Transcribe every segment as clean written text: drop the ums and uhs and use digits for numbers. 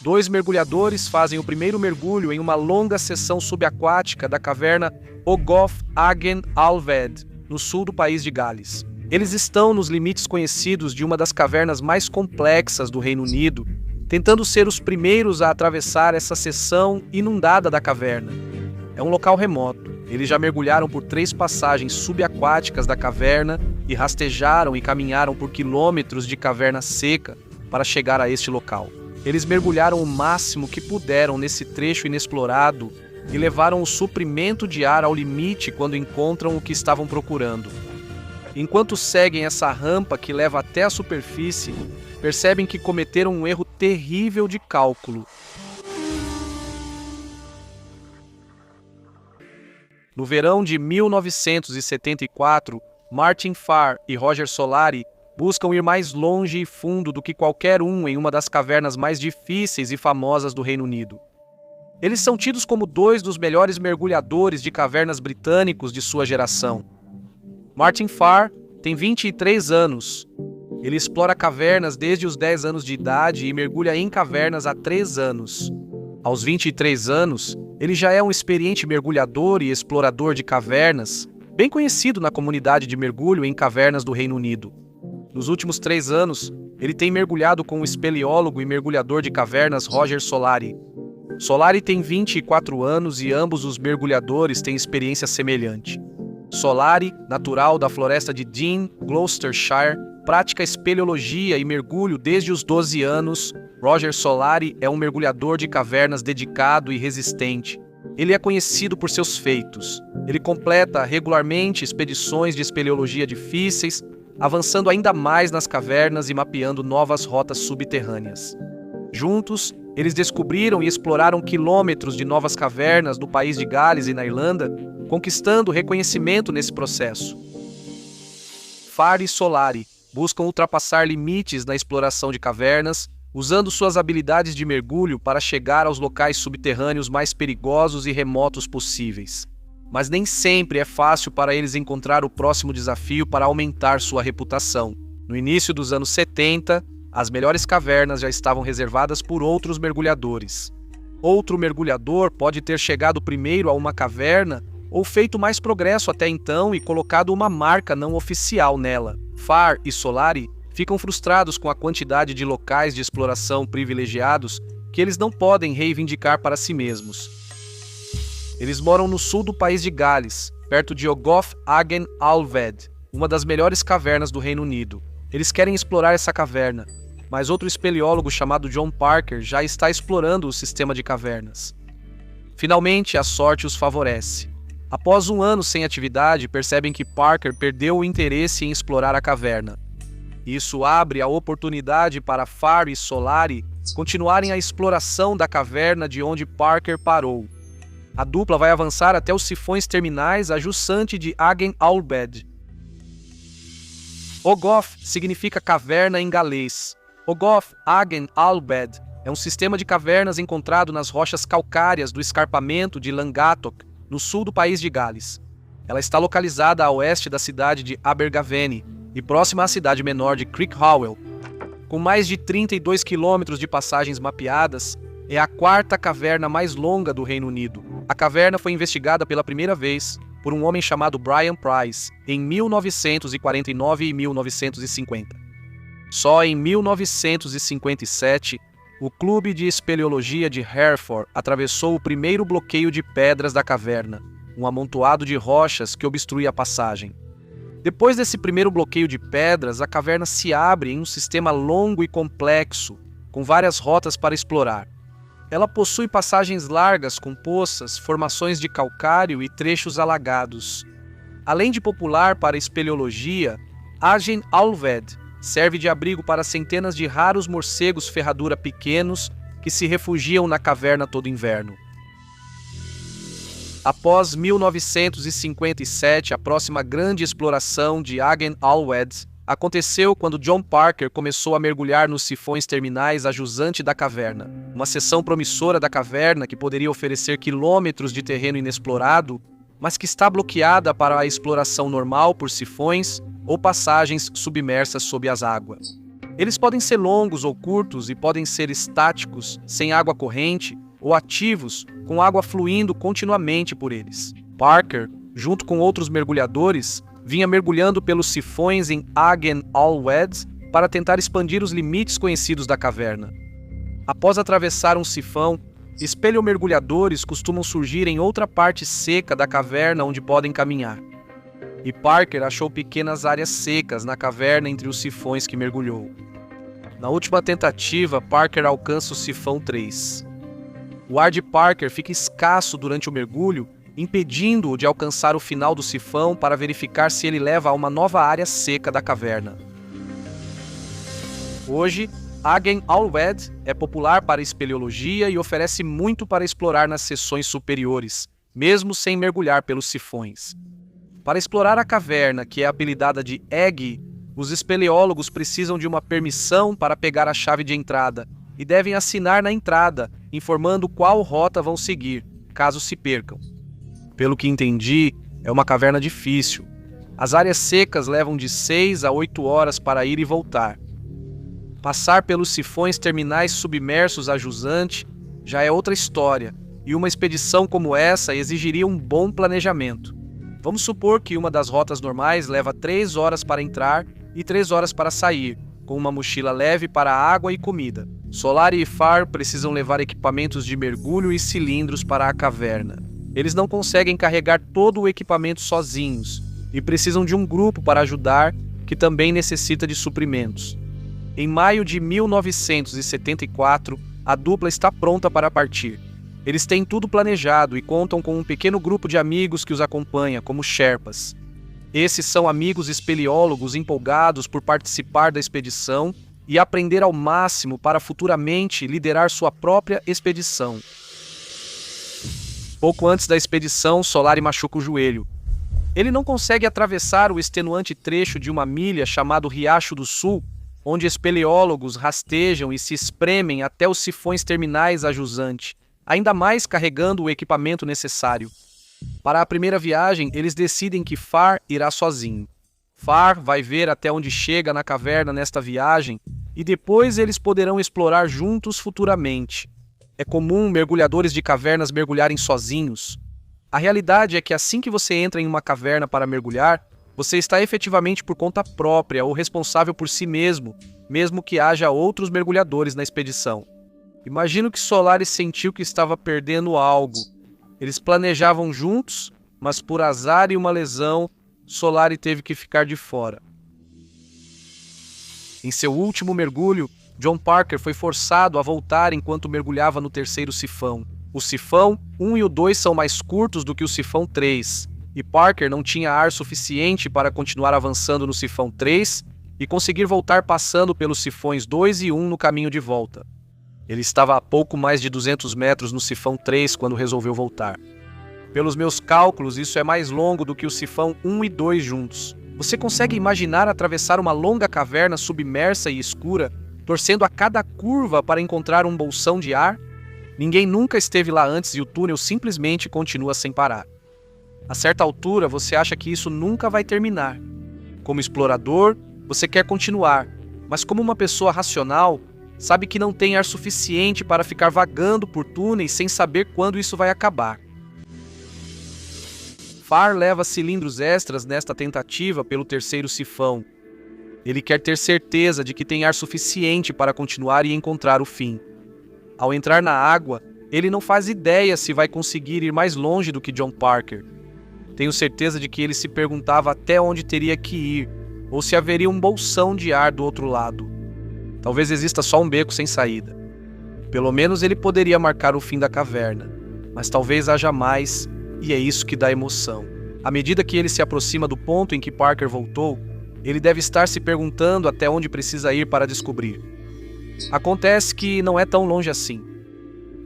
Dois mergulhadores fazem o primeiro mergulho em uma longa seção subaquática da caverna Ogof Agen Alved, no sul do país de Gales. Eles estão nos limites conhecidos de uma das cavernas mais complexas do Reino Unido, tentando ser os primeiros a atravessar essa seção inundada da caverna. É um local remoto. Eles já mergulharam por 3 passagens subaquáticas da caverna e rastejaram e caminharam por quilômetros de caverna seca para chegar a este local. Eles mergulharam o máximo que puderam nesse trecho inexplorado e levaram o suprimento de ar ao limite quando encontram o que estavam procurando. Enquanto seguem essa rampa que leva até a superfície, percebem que cometeram um erro terrível de cálculo. No verão de 1974, Martin Farr e Roger Solari buscam ir mais longe e fundo do que qualquer um em uma das cavernas mais difíceis e famosas do Reino Unido. Eles são tidos como 2 dos melhores mergulhadores de cavernas britânicos de sua geração. Martin Farr tem 23 anos. Ele explora cavernas desde os 10 anos de idade e mergulha em cavernas há 3 anos. Aos 23 anos, ele já é um experiente mergulhador e explorador de cavernas, bem conhecido na comunidade de mergulho em cavernas do Reino Unido. Nos últimos 3 anos, ele tem mergulhado com o espeleólogo e mergulhador de cavernas Roger Solari. Solari tem 24 anos e ambos os mergulhadores têm experiência semelhante. Solari, natural da floresta de Dean, Gloucestershire, pratica espeleologia e mergulho desde os 12 anos. Roger Solari é um mergulhador de cavernas dedicado e resistente. Ele é conhecido por seus feitos. Ele completa regularmente expedições de espeleologia difíceis, avançando ainda mais nas cavernas e mapeando novas rotas subterrâneas. Juntos, eles descobriram e exploraram quilômetros de novas cavernas no país de Gales e na Irlanda, conquistando reconhecimento nesse processo. Farr e Solari buscam ultrapassar limites na exploração de cavernas, usando suas habilidades de mergulho para chegar aos locais subterrâneos mais perigosos e remotos possíveis. Mas nem sempre é fácil para eles encontrar o próximo desafio para aumentar sua reputação. No início dos anos 70, as melhores cavernas já estavam reservadas por outros mergulhadores. Outro mergulhador pode ter chegado primeiro a uma caverna ou feito mais progresso até então e colocado uma marca não oficial nela. Farr e Solari ficam frustrados com a quantidade de locais de exploração privilegiados que eles não podem reivindicar para si mesmos. Eles moram no sul do país de Gales, perto de Ogof Agen Alved, uma das melhores cavernas do Reino Unido. Eles querem explorar essa caverna, mas outro espeleólogo chamado John Parker já está explorando o sistema de cavernas. Finalmente, a sorte os favorece. Após 1 ano sem atividade, percebem que Parker perdeu o interesse em explorar a caverna. Isso abre a oportunidade para Farr e Solari continuarem a exploração da caverna de onde Parker parou. A dupla vai avançar até os sifões terminais a Jussante de Agen Alved. Ogof significa caverna em galês. Ogof Agen Alved é um sistema de cavernas encontrado nas rochas calcárias do escarpamento de Llangatock, no sul do país de Gales. Ela está localizada a oeste da cidade de Abergavenny e próxima à cidade menor de Crickhowell. Com mais de 32 quilômetros de passagens mapeadas, é a 4ª caverna mais longa do Reino Unido. A caverna foi investigada pela primeira vez por um homem chamado Brian Price em 1949 e 1950. Só em 1957, o Clube de Espeleologia de Hereford atravessou o primeiro bloqueio de pedras da caverna, um amontoado de rochas que obstruía a passagem. Depois desse primeiro bloqueio de pedras, a caverna se abre em um sistema longo e complexo, com várias rotas para explorar. Ela possui passagens largas com poças, formações de calcário e trechos alagados. Além de popular para espeleologia, Agen Alved serve de abrigo para centenas de raros morcegos ferradura pequenos que se refugiam na caverna todo inverno. Após 1957, a próxima grande exploração de Agen Alved aconteceu quando John Parker começou a mergulhar nos sifões terminais a jusante da caverna, uma seção promissora da caverna que poderia oferecer quilômetros de terreno inexplorado, mas que está bloqueada para a exploração normal por sifões ou passagens submersas sob as águas. Eles podem ser longos ou curtos e podem ser estáticos, sem água corrente, ou ativos, com água fluindo continuamente por eles. Parker, junto com outros mergulhadores, vinha mergulhando pelos sifões em Aggen All-Wed para tentar expandir os limites conhecidos da caverna. Após atravessar um sifão, espeleomergulhadores costumam surgir em outra parte seca da caverna onde podem caminhar. E Parker achou pequenas áreas secas na caverna entre os sifões que mergulhou. Na última tentativa, Parker alcança o sifão 3. O ar de Parker fica escasso durante o mergulho, impedindo-o de alcançar o final do sifão para verificar se ele leva a uma nova área seca da caverna. Hoje, Aggen All-Wed é popular para espeleologia e oferece muito para explorar nas seções superiores, mesmo sem mergulhar pelos sifões. Para explorar a caverna, que é apelidada de Egg, os espeleólogos precisam de uma permissão para pegar a chave de entrada e devem assinar na entrada, informando qual rota vão seguir, caso se percam. Pelo que entendi, é uma caverna difícil. As áreas secas levam de 6 a 8 horas para ir e voltar. Passar pelos sifões terminais submersos a jusante já é outra história, e uma expedição como essa exigiria um bom planejamento. Vamos supor que uma das rotas normais leva 3 horas para entrar e 3 horas para sair, com uma mochila leve para água e comida. Solari e Farr precisam levar equipamentos de mergulho e cilindros para a caverna. Eles não conseguem carregar todo o equipamento sozinhos e precisam de um grupo para ajudar, que também necessita de suprimentos. Em maio de 1974, a dupla está pronta para partir. Eles têm tudo planejado e contam com um pequeno grupo de amigos que os acompanha, como Sherpas. Esses são amigos espeleólogos empolgados por participar da expedição e aprender ao máximo para futuramente liderar sua própria expedição. Pouco antes da expedição, Solari machuca o joelho. Ele não consegue atravessar o extenuante trecho de uma milha chamado Riacho do Sul, onde espeleólogos rastejam e se espremem até os sifões terminais a jusante, ainda mais carregando o equipamento necessário. Para a primeira viagem, eles decidem que Farr irá sozinho. Farr vai ver até onde chega na caverna nesta viagem e depois eles poderão explorar juntos futuramente. É comum mergulhadores de cavernas mergulharem sozinhos. A realidade é que assim que você entra em uma caverna para mergulhar, você está efetivamente por conta própria ou responsável por si mesmo, mesmo que haja outros mergulhadores na expedição. Imagino que Solari sentiu que estava perdendo algo. Eles planejavam juntos, mas por azar e uma lesão, Solari teve que ficar de fora. Em seu último mergulho, John Parker foi forçado a voltar enquanto mergulhava no terceiro sifão. O sifão 1 e o 2 são mais curtos do que o sifão 3, e Parker não tinha ar suficiente para continuar avançando no sifão 3 e conseguir voltar passando pelos sifões 2 e 1 no caminho de volta. Ele estava a pouco mais de 200 metros no sifão 3 quando resolveu voltar. Pelos meus cálculos, isso é mais longo do que o sifão 1 e 2 juntos. Você consegue imaginar atravessar uma longa caverna submersa e escura, torcendo a cada curva para encontrar um bolsão de ar? Ninguém nunca esteve lá antes e o túnel simplesmente continua sem parar. A certa altura, você acha que isso nunca vai terminar. Como explorador, você quer continuar, mas como uma pessoa racional, sabe que não tem ar suficiente para ficar vagando por túneis sem saber quando isso vai acabar. Farr leva cilindros extras nesta tentativa pelo terceiro sifão. Ele quer ter certeza de que tem ar suficiente para continuar e encontrar o fim. Ao entrar na água, ele não faz ideia se vai conseguir ir mais longe do que John Parker. Tenho certeza de que ele se perguntava até onde teria que ir, ou se haveria um bolsão de ar do outro lado. Talvez exista só um beco sem saída. Pelo menos ele poderia marcar o fim da caverna, mas talvez haja mais, e é isso que dá emoção. À medida que ele se aproxima do ponto em que Parker voltou, ele deve estar se perguntando até onde precisa ir para descobrir. Acontece que não é tão longe assim.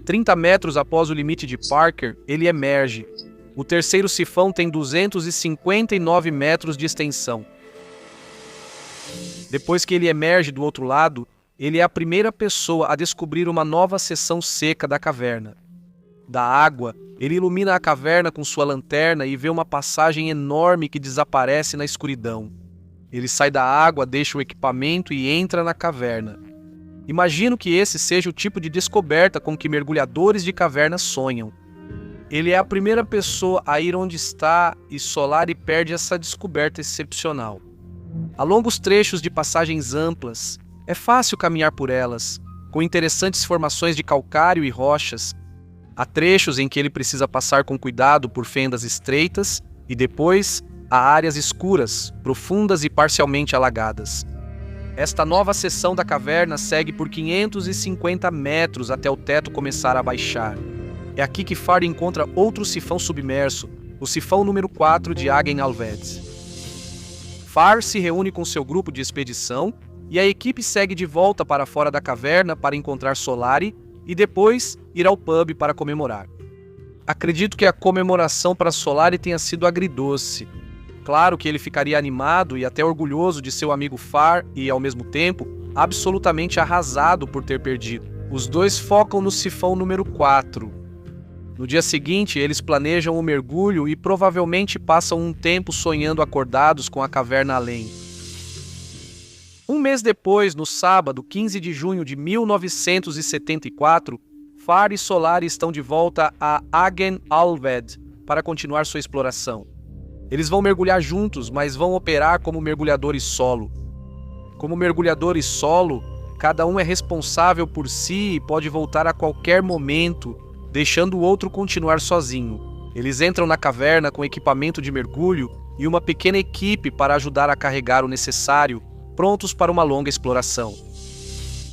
30 metros após o limite de Parker, ele emerge. O terceiro sifão tem 259 metros de extensão. Depois que ele emerge do outro lado, ele é a primeira pessoa a descobrir uma nova seção seca da caverna. Da água, ele ilumina a caverna com sua lanterna e vê uma passagem enorme que desaparece na escuridão. Ele sai da água, deixa o equipamento e entra na caverna. Imagino que esse seja o tipo de descoberta com que mergulhadores de caverna sonham. Ele é a primeira pessoa a ir onde está e Solari perde essa descoberta excepcional. Há longos trechos de passagens amplas, é fácil caminhar por elas, com interessantes formações de calcário e rochas. Há trechos em que ele precisa passar com cuidado por fendas estreitas e depois há áreas escuras, profundas e parcialmente alagadas. Esta nova seção da caverna segue por 550 metros até o teto começar a baixar. É aqui que Far encontra outro sifão submerso, o sifão número 4 de Agen Alved. Far se reúne com seu grupo de expedição e a equipe segue de volta para fora da caverna para encontrar Solari e depois ir ao pub para comemorar. Acredito que a comemoração para Solari tenha sido agridoce. Claro que ele ficaria animado e até orgulhoso de seu amigo Far e, ao mesmo tempo, absolutamente arrasado por ter perdido. Os dois focam no sifão número 4. No dia seguinte, eles planejam o mergulho e provavelmente passam um tempo sonhando acordados com a caverna além. Um mês depois, no sábado, 15 de junho de 1974, Far e Solari estão de volta a Agen Alved para continuar sua exploração. Eles vão mergulhar juntos, mas vão operar como mergulhadores solo. Como mergulhadores solo, cada um é responsável por si e pode voltar a qualquer momento, deixando o outro continuar sozinho. Eles entram na caverna com equipamento de mergulho e uma pequena equipe para ajudar a carregar o necessário, prontos para uma longa exploração.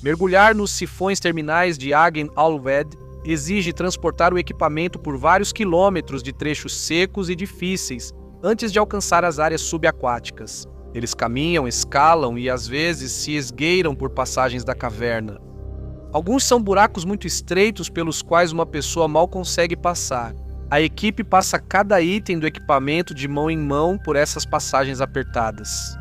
Mergulhar nos sifões terminais de Agen Alved exige transportar o equipamento por vários quilômetros de trechos secos e difíceis, antes de alcançar as áreas subaquáticas. Eles caminham, escalam e às vezes se esgueiram por passagens da caverna. Alguns são buracos muito estreitos pelos quais uma pessoa mal consegue passar. A equipe passa cada item do equipamento de mão em mão por essas passagens apertadas.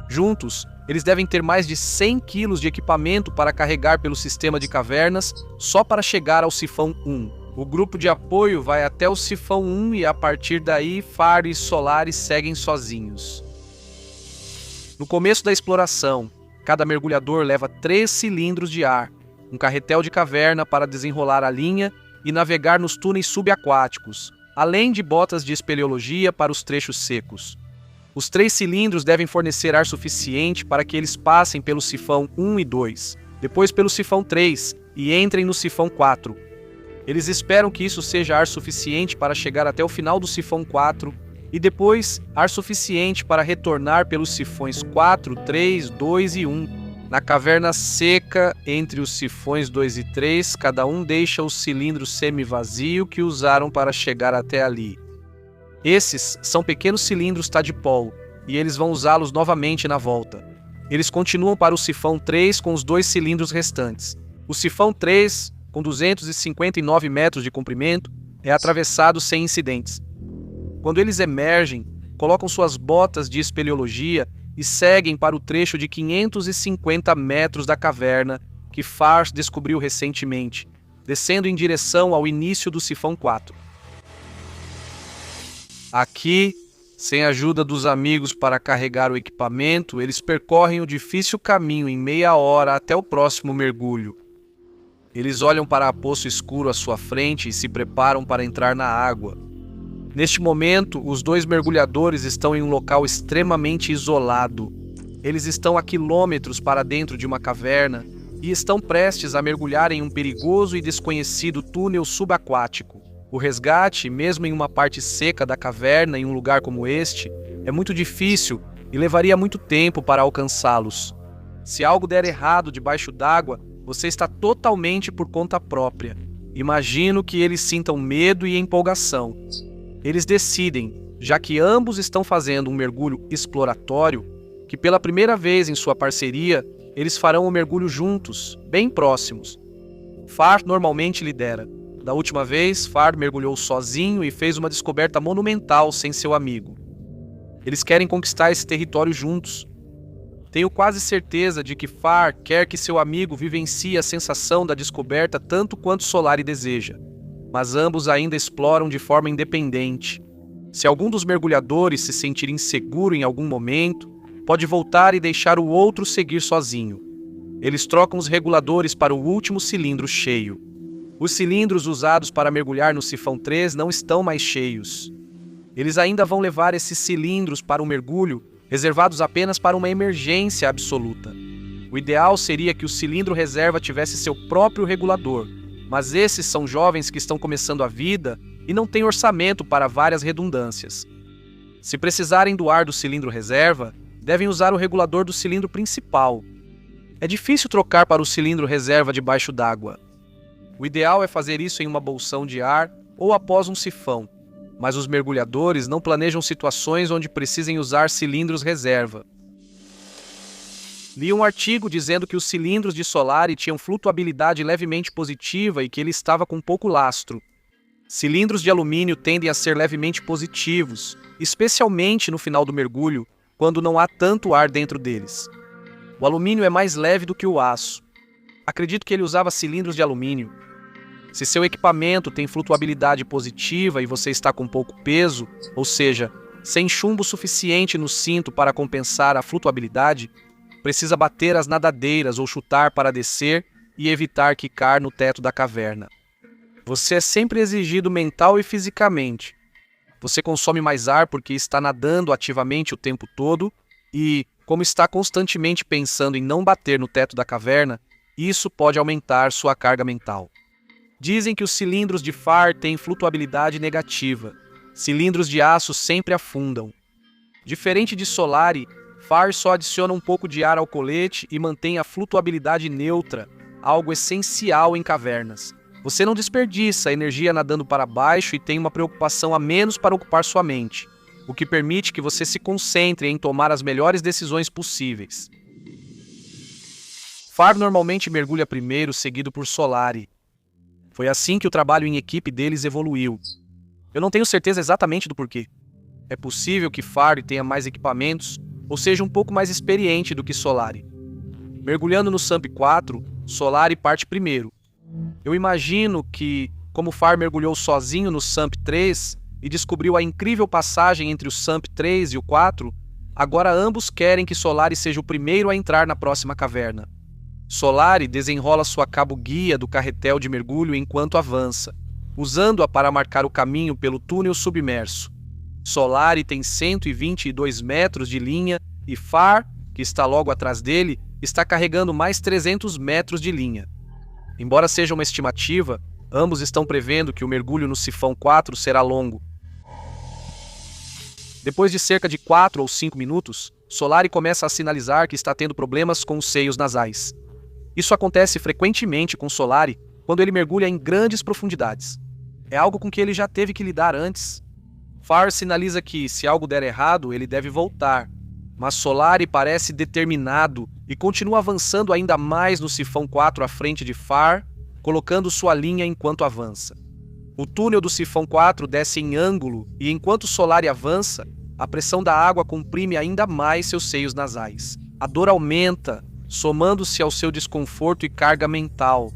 Juntos, eles devem ter mais de 100 quilos de equipamento para carregar pelo sistema de cavernas só para chegar ao sifão 1. O grupo de apoio vai até o sifão 1 e a partir daí Far e Solari seguem sozinhos. No começo da exploração, cada mergulhador leva 3 cilindros de ar, um carretel de caverna para desenrolar a linha e navegar nos túneis subaquáticos, além de botas de espeleologia para os trechos secos. Os 3 cilindros devem fornecer ar suficiente para que eles passem pelo sifão 1 e 2, depois pelo sifão 3 e entrem no sifão 4. Eles esperam que isso seja ar suficiente para chegar até o final do sifão 4 e depois ar suficiente para retornar pelos sifões 4, 3, 2 e 1. Na caverna seca, entre os sifões 2 e 3, cada um deixa o cilindro semi-vazio que usaram para chegar até ali. Esses são pequenos cilindros Tadpole e eles vão usá-los novamente na volta. Eles continuam para o sifão 3 com os 2 cilindros restantes. O sifão 3, com 259 metros de comprimento, é atravessado sem incidentes. Quando eles emergem, colocam suas botas de espeleologia e seguem para o trecho de 550 metros da caverna que Far descobriu recentemente, descendo em direção ao início do sifão 4. Aqui, sem a ajuda dos amigos para carregar o equipamento, eles percorrem o difícil caminho em meia hora até o próximo mergulho. Eles olham para o poço escuro à sua frente e se preparam para entrar na água. Neste momento, os 2 mergulhadores estão em um local extremamente isolado. Eles estão a quilômetros para dentro de uma caverna e estão prestes a mergulhar em um perigoso e desconhecido túnel subaquático. O resgate, mesmo em uma parte seca da caverna em um lugar como este, é muito difícil e levaria muito tempo para alcançá-los. Se algo der errado debaixo d'água, você está totalmente por conta própria. Imagino que eles sintam medo e empolgação. Eles decidem, já que ambos estão fazendo um mergulho exploratório, que pela primeira vez em sua parceria, eles farão o mergulho juntos, bem próximos. Far normalmente lidera. Da última vez, Far mergulhou sozinho e fez uma descoberta monumental sem seu amigo. Eles querem conquistar esse território juntos. Tenho quase certeza de que Far quer que seu amigo vivencie a sensação da descoberta tanto quanto Solari deseja, mas ambos ainda exploram de forma independente. Se algum dos mergulhadores se sentir inseguro em algum momento, pode voltar e deixar o outro seguir sozinho. Eles trocam os reguladores para o último cilindro cheio. Os cilindros usados para mergulhar no sifão 3 não estão mais cheios. Eles ainda vão levar esses cilindros para um mergulho, reservados apenas para uma emergência absoluta. O ideal seria que o cilindro reserva tivesse seu próprio regulador, mas esses são jovens que estão começando a vida e não têm orçamento para várias redundâncias. Se precisarem do ar do cilindro reserva, devem usar o regulador do cilindro principal. É difícil trocar para o cilindro reserva debaixo d'água. O ideal é fazer isso em uma bolsão de ar ou após um sifão, mas os mergulhadores não planejam situações onde precisem usar cilindros reserva. Li um artigo dizendo que os cilindros de Solari tinham flutuabilidade levemente positiva e que ele estava com pouco lastro. Cilindros de alumínio tendem a ser levemente positivos, especialmente no final do mergulho, quando não há tanto ar dentro deles. O alumínio é mais leve do que o aço. Acredito que ele usava cilindros de alumínio. Se seu equipamento tem flutuabilidade positiva e você está com pouco peso, ou seja, sem chumbo suficiente no cinto para compensar a flutuabilidade, precisa bater as nadadeiras ou chutar para descer e evitar quicar no teto da caverna. Você é sempre exigido mental e fisicamente. Você consome mais ar porque está nadando ativamente o tempo todo e, como está constantemente pensando em não bater no teto da caverna, isso pode aumentar sua carga mental. Dizem que os cilindros de FAR têm flutuabilidade negativa. Cilindros de aço sempre afundam. Diferente de Solari, FAR só adiciona um pouco de ar ao colete e mantém a flutuabilidade neutra, algo essencial em cavernas. Você não desperdiça energia nadando para baixo e tem uma preocupação a menos para ocupar sua mente, o que permite que você se concentre em tomar as melhores decisões possíveis. FAR normalmente mergulha primeiro, seguido por Solari. Foi assim que o trabalho em equipe deles evoluiu. Eu não tenho certeza exatamente do porquê. É possível que FAR tenha mais equipamentos ou seja um pouco mais experiente do que Solari. Mergulhando no SUMP 4, Solari parte primeiro. Eu imagino que, como FAR mergulhou sozinho no SUMP 3 e descobriu a incrível passagem entre o SUMP 3 e o 4, agora ambos querem que Solari seja o primeiro a entrar na próxima caverna. Solari desenrola sua cabo-guia do carretel de mergulho enquanto avança, usando-a para marcar o caminho pelo túnel submerso. Solari tem 122 metros de linha e FAR, que está logo atrás dele, está carregando mais 300 metros de linha. Embora seja uma estimativa, ambos estão prevendo que o mergulho no sifão 4 será longo. Depois de cerca de 4 ou 5 minutos, Solari começa a sinalizar que está tendo problemas com os seios nasais. Isso acontece frequentemente com Solari quando ele mergulha em grandes profundidades. É algo com que ele já teve que lidar antes. FAR sinaliza que, se algo der errado, ele deve voltar, mas Solari parece determinado e continua avançando ainda mais no sifão 4 à frente de FAR, colocando sua linha enquanto avança. O túnel do sifão 4 desce em ângulo e, enquanto Solari avança, a pressão da água comprime ainda mais seus seios nasais. A dor aumenta, somando-se ao seu desconforto e carga mental.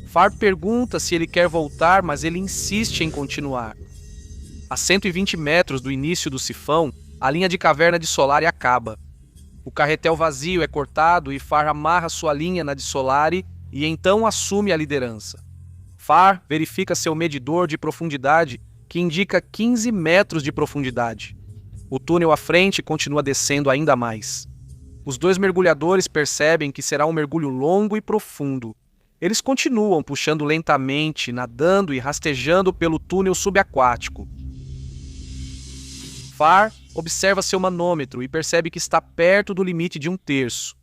FAR pergunta se ele quer voltar, mas ele insiste em continuar. A 120 metros do início do sifão, a linha de caverna de Solari acaba. O carretel vazio é cortado e FAR amarra sua linha na de Solari e então assume a liderança. FAR verifica seu medidor de profundidade, que indica 15 metros de profundidade. O túnel à frente continua descendo ainda mais. Os dois mergulhadores percebem que será um mergulho longo e profundo. Eles continuam puxando lentamente, nadando e rastejando pelo túnel subaquático. FAR observa seu manômetro e percebe que está perto do limite de 1/3.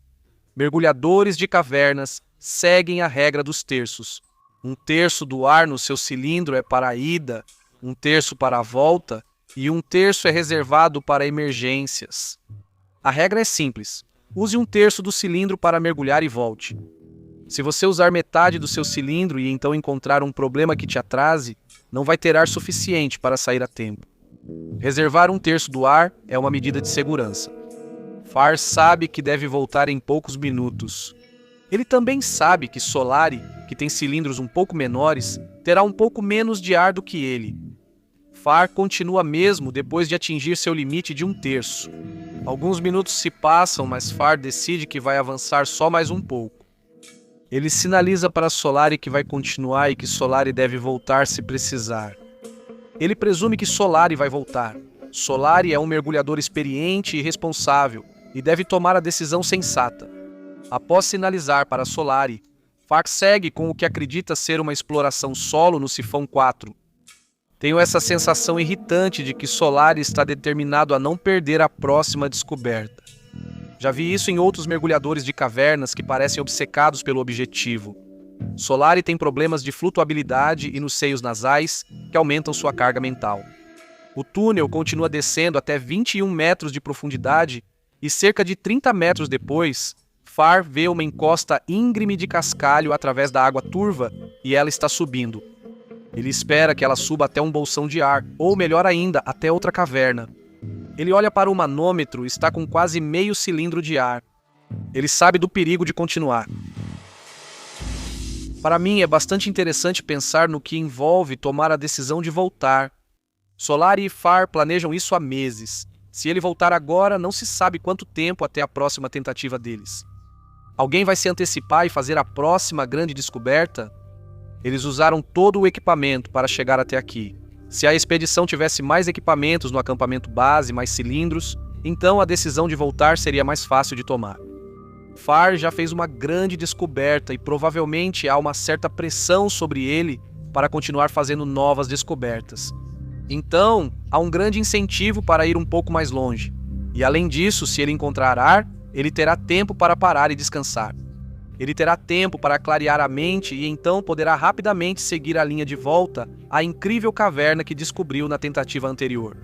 Mergulhadores de cavernas seguem a regra dos terços. 1/3 do ar no seu cilindro é para a ida, 1/3 para a volta e 1/3 é reservado para emergências. A regra é simples. Use 1/3 do cilindro para mergulhar e volte. Se você usar metade do seu cilindro e então encontrar um problema que te atrase, não vai ter ar suficiente para sair a tempo. Reservar 1/3 do ar é uma medida de segurança. FAR sabe que deve voltar em poucos minutos. Ele também sabe que Solari, que tem cilindros um pouco menores, terá um pouco menos de ar do que ele. Far continua mesmo depois de atingir seu limite de 1/3. Alguns minutos se passam, mas Far decide que vai avançar só mais um pouco. Ele sinaliza para Solari que vai continuar e que Solari deve voltar se precisar. Ele presume que Solari vai voltar. Solari é um mergulhador experiente e responsável e deve tomar a decisão sensata. Após sinalizar para Solari, Far segue com o que acredita ser uma exploração solo no Sifão 4. Tenho essa sensação irritante de que Solari está determinado a não perder a próxima descoberta. Já vi isso em outros mergulhadores de cavernas que parecem obcecados pelo objetivo. Solari tem problemas de flutuabilidade e nos seios nasais que aumentam sua carga mental. O túnel continua descendo até 21 metros de profundidade e cerca de 30 metros depois, Far vê uma encosta íngreme de cascalho através da água turva e ela está subindo. Ele espera que ela suba até um bolsão de ar, ou melhor ainda, até outra caverna. Ele olha para o manômetro e está com quase meio cilindro de ar. Ele sabe do perigo de continuar. Para mim, é bastante interessante pensar no que envolve tomar a decisão de voltar. Solari e Far planejam isso há meses. Se ele voltar agora, não se sabe quanto tempo até a próxima tentativa deles. Alguém vai se antecipar e fazer a próxima grande descoberta? Eles usaram todo o equipamento para chegar até aqui. Se a expedição tivesse mais equipamentos no acampamento base, mais cilindros, então a decisão de voltar seria mais fácil de tomar. Far já fez uma grande descoberta e provavelmente há uma certa pressão sobre ele para continuar fazendo novas descobertas. Então, há um grande incentivo para ir um pouco mais longe. E além disso, se ele encontrar ar, ele terá tempo para parar e descansar. Ele terá tempo para clarear a mente e então poderá rapidamente seguir a linha de volta à incrível caverna que descobriu na tentativa anterior.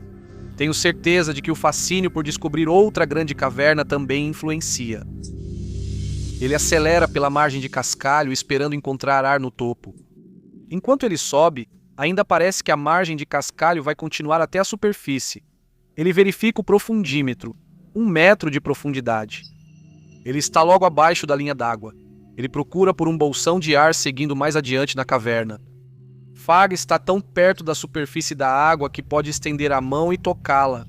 Tenho certeza de que o fascínio por descobrir outra grande caverna também influencia. Ele acelera pela margem de cascalho esperando encontrar ar no topo. Enquanto ele sobe, ainda parece que a margem de cascalho vai continuar até a superfície. Ele verifica o profundímetro, 1 metro de profundidade. Ele está logo abaixo da linha d'água. Ele procura por um bolsão de ar seguindo mais adiante na caverna. Far está tão perto da superfície da água que pode estender a mão e tocá-la.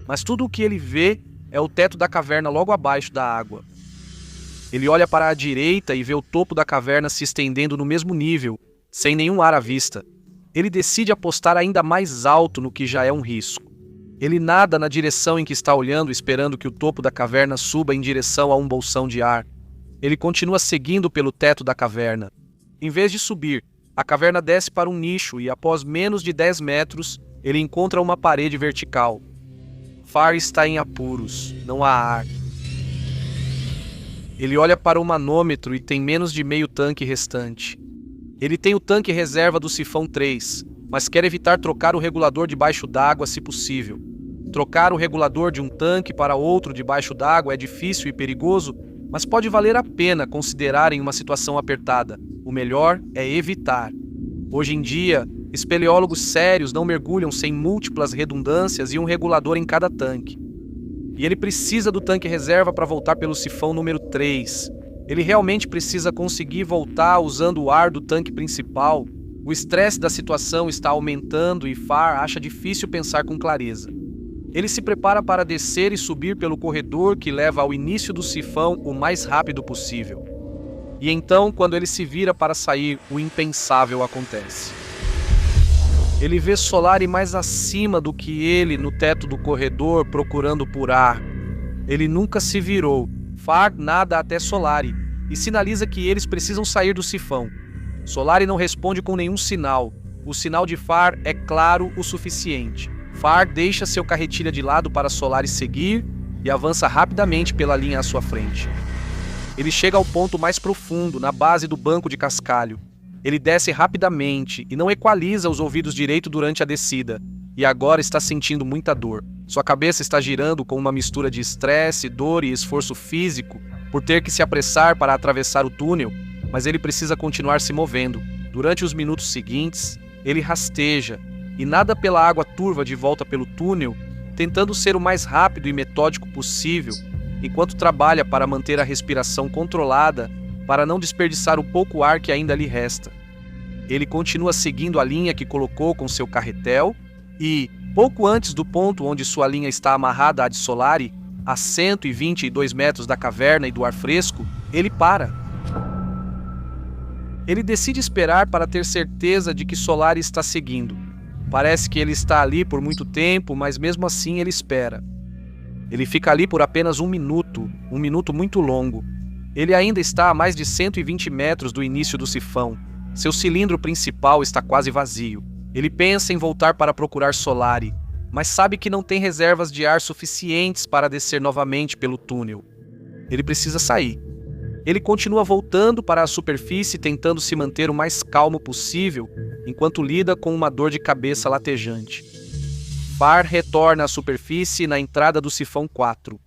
Mas tudo o que ele vê é o teto da caverna logo abaixo da água. Ele olha para a direita e vê o topo da caverna se estendendo no mesmo nível, sem nenhum ar à vista. Ele decide apostar ainda mais alto no que já é um risco. Ele nada na direção em que está olhando, esperando que o topo da caverna suba em direção a um bolsão de ar. Ele continua seguindo pelo teto da caverna. Em vez de subir, a caverna desce para um nicho e, após menos de 10 metros, ele encontra uma parede vertical. Far está em apuros, não há ar. Ele olha para o manômetro e tem menos de meio tanque restante. Ele tem o tanque reserva do Sifão 3, mas quer evitar trocar o regulador debaixo d'água se possível. Trocar o regulador de um tanque para outro debaixo d'água é difícil e perigoso, mas pode valer a pena considerar em uma situação apertada. O melhor é evitar. Hoje em dia, espeleólogos sérios não mergulham sem múltiplas redundâncias e um regulador em cada tanque. E ele precisa do tanque reserva para voltar pelo Sifão número 3. Ele realmente precisa conseguir voltar usando o ar do tanque principal. O estresse da situação está aumentando e Far acha difícil pensar com clareza. Ele se prepara para descer e subir pelo corredor que leva ao início do sifão o mais rápido possível. E então, quando ele se vira para sair, o impensável acontece. Ele vê Solari mais acima do que ele no teto do corredor procurando por ar. Ele nunca se virou. Far nada até Solari e sinaliza que eles precisam sair do sifão. Solari não responde com nenhum sinal. O sinal de Far é claro o suficiente. Far deixa seu carretilha de lado para Solari seguir e avança rapidamente pela linha à sua frente. Ele chega ao ponto mais profundo, na base do banco de cascalho. Ele desce rapidamente e não equaliza os ouvidos direito durante a descida, e agora está sentindo muita dor. Sua cabeça está girando com uma mistura de estresse, dor e esforço físico por ter que se apressar para atravessar o túnel, mas ele precisa continuar se movendo. Durante os minutos seguintes, ele rasteja e nada pela água turva de volta pelo túnel, tentando ser o mais rápido e metódico possível, enquanto trabalha para manter a respiração controlada para não desperdiçar o pouco ar que ainda lhe resta. Ele continua seguindo a linha que colocou com seu carretel E, pouco antes do ponto onde sua linha está amarrada à de Solari, a 122 metros da caverna e do ar fresco, ele para. Ele decide esperar para ter certeza de que Solari está seguindo. Parece que ele está ali por muito tempo, mas mesmo assim ele espera. Ele fica ali por apenas um minuto muito longo. Ele ainda está a mais de 120 metros do início do sifão. Seu cilindro principal está quase vazio. Ele pensa em voltar para procurar Solari, mas sabe que não tem reservas de ar suficientes para descer novamente pelo túnel. Ele precisa sair. Ele continua voltando para a superfície, tentando se manter o mais calmo possível, enquanto lida com uma dor de cabeça latejante. Farr retorna à superfície na entrada do sifão 4.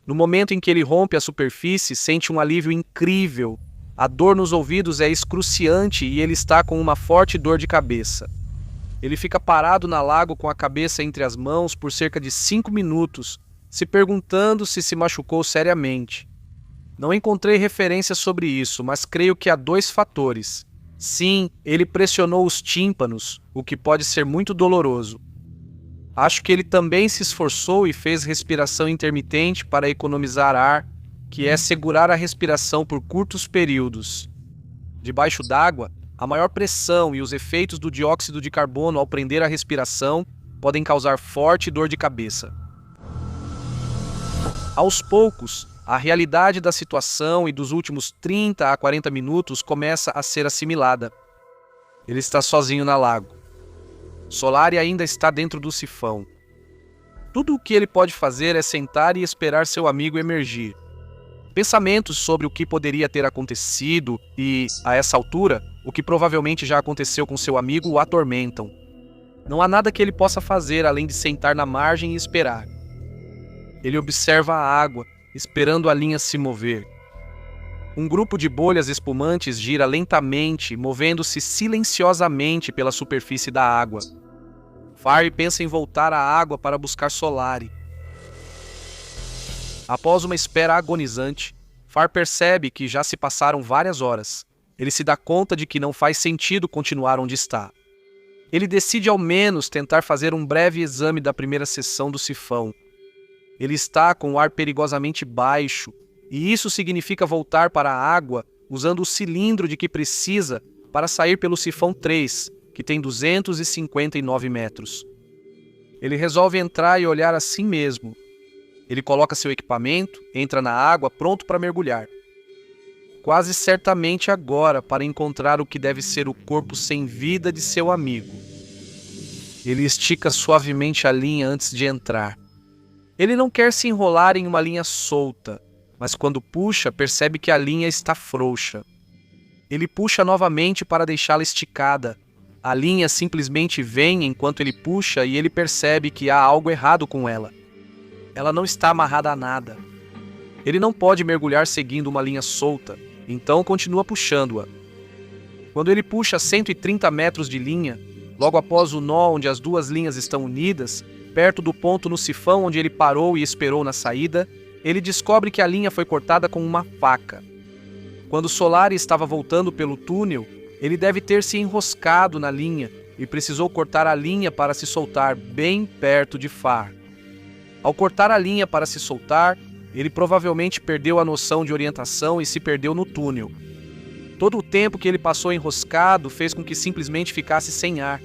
No momento em que ele rompe a superfície, sente um alívio incrível. A dor nos ouvidos é excruciante e ele está com uma forte dor de cabeça. Ele fica parado na lago com a cabeça entre as mãos por cerca de 5 minutos, se perguntando se machucou seriamente. Não encontrei referências sobre isso, mas creio que há 2 fatores. Sim, ele pressionou os tímpanos, o que pode ser muito doloroso. Acho que ele também se esforçou e fez respiração intermitente para economizar ar, que é segurar a respiração por curtos períodos. Debaixo d'água, a maior pressão e os efeitos do dióxido de carbono ao prender a respiração podem causar forte dor de cabeça. Aos poucos, a realidade da situação e dos últimos 30 a 40 minutos começa a ser assimilada. Ele está sozinho na lago. Solari ainda está dentro do sifão. Tudo o que ele pode fazer é sentar e esperar seu amigo emergir. Pensamentos sobre o que poderia ter acontecido e, a essa altura, o que provavelmente já aconteceu com seu amigo o atormentam. Não há nada que ele possa fazer além de sentar na margem e esperar. Ele observa a água, esperando a linha se mover. Um grupo de bolhas espumantes gira lentamente, movendo-se silenciosamente pela superfície da água. Farr pensa em voltar à água para buscar Solari. Após uma espera agonizante, Farr percebe que já se passaram várias horas. Ele se dá conta de que não faz sentido continuar onde está. Ele decide ao menos tentar fazer um breve exame da primeira seção do sifão. Ele está com o ar perigosamente baixo, e isso significa voltar para a água usando o cilindro de que precisa para sair pelo sifão 3, que tem 259 metros. Ele resolve entrar e olhar a si mesmo. Ele coloca seu equipamento, entra na água pronto para mergulhar. Quase certamente agora para encontrar o que deve ser o corpo sem vida de seu amigo. Ele estica suavemente a linha antes de entrar. Ele não quer se enrolar em uma linha solta, mas quando puxa, percebe que a linha está frouxa. Ele puxa novamente para deixá-la esticada. A linha simplesmente vem enquanto ele puxa e ele percebe que há algo errado com ela. Ela não está amarrada a nada. Ele não pode mergulhar seguindo uma linha solta, então continua puxando-a. Quando ele puxa 130 metros de linha, logo após o nó onde as 2 linhas estão unidas, perto do ponto no sifão onde ele parou e esperou na saída, ele descobre que a linha foi cortada com uma faca. Quando Solari estava voltando pelo túnel, ele deve ter se enroscado na linha e precisou cortar a linha para se soltar bem perto de Farr. Ao cortar a linha para se soltar, ele provavelmente perdeu a noção de orientação e se perdeu no túnel. Todo o tempo que ele passou enroscado fez com que simplesmente ficasse sem ar.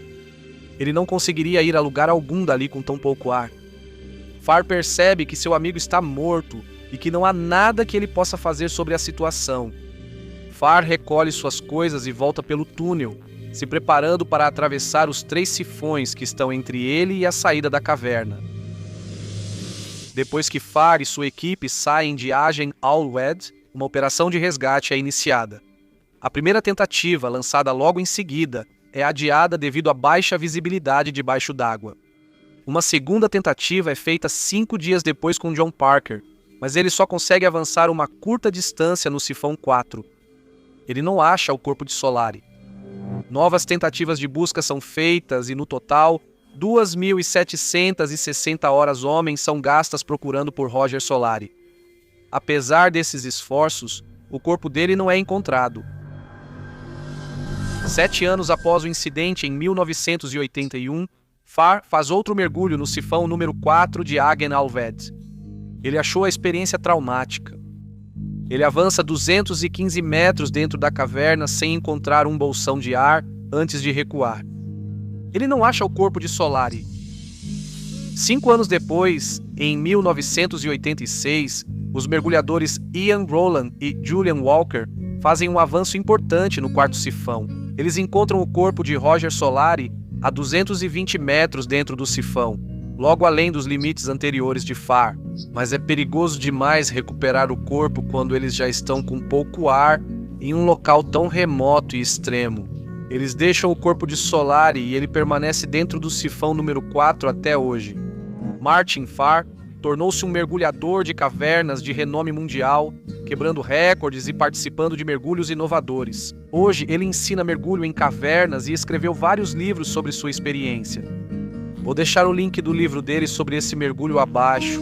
Ele não conseguiria ir a lugar algum dali com tão pouco ar. Farr percebe que seu amigo está morto e que não há nada que ele possa fazer sobre a situação. Farr recolhe suas coisas e volta pelo túnel, se preparando para atravessar os 3 sifões que estão entre ele e a saída da caverna. Depois que Farr e sua equipe saem de Agen Al-Wed, uma operação de resgate é iniciada. A primeira tentativa, lançada logo em seguida, é adiada devido à baixa visibilidade debaixo d'água. Uma segunda tentativa é feita 5 dias depois com John Parker, mas ele só consegue avançar uma curta distância no sifão 4. Ele não acha o corpo de Solari. Novas tentativas de busca são feitas e, no total, 2.760 horas homens são gastas procurando por Roger Solari. Apesar desses esforços, o corpo dele não é encontrado. 7 anos após o incidente em 1981, Farr faz outro mergulho no sifão número 4 de Agen Alved. Ele achou a experiência traumática. Ele avança 215 metros dentro da caverna sem encontrar um bolsão de ar antes de recuar. Ele não acha o corpo de Solari. 5 anos depois, em 1986, os mergulhadores Ian Rowland e Julian Walker fazem um avanço importante no quarto sifão. Eles encontram o corpo de Roger Solari a 220 metros dentro do sifão, logo além dos limites anteriores de Farr. Mas é perigoso demais recuperar o corpo quando eles já estão com pouco ar em um local tão remoto e extremo. Eles deixam o corpo de Solari e ele permanece dentro do sifão número 4 até hoje. Martin Farr tornou-se um mergulhador de cavernas de renome mundial, quebrando recordes e participando de mergulhos inovadores. Hoje, ele ensina mergulho em cavernas e escreveu vários livros sobre sua experiência. Vou deixar o link do livro dele sobre esse mergulho abaixo.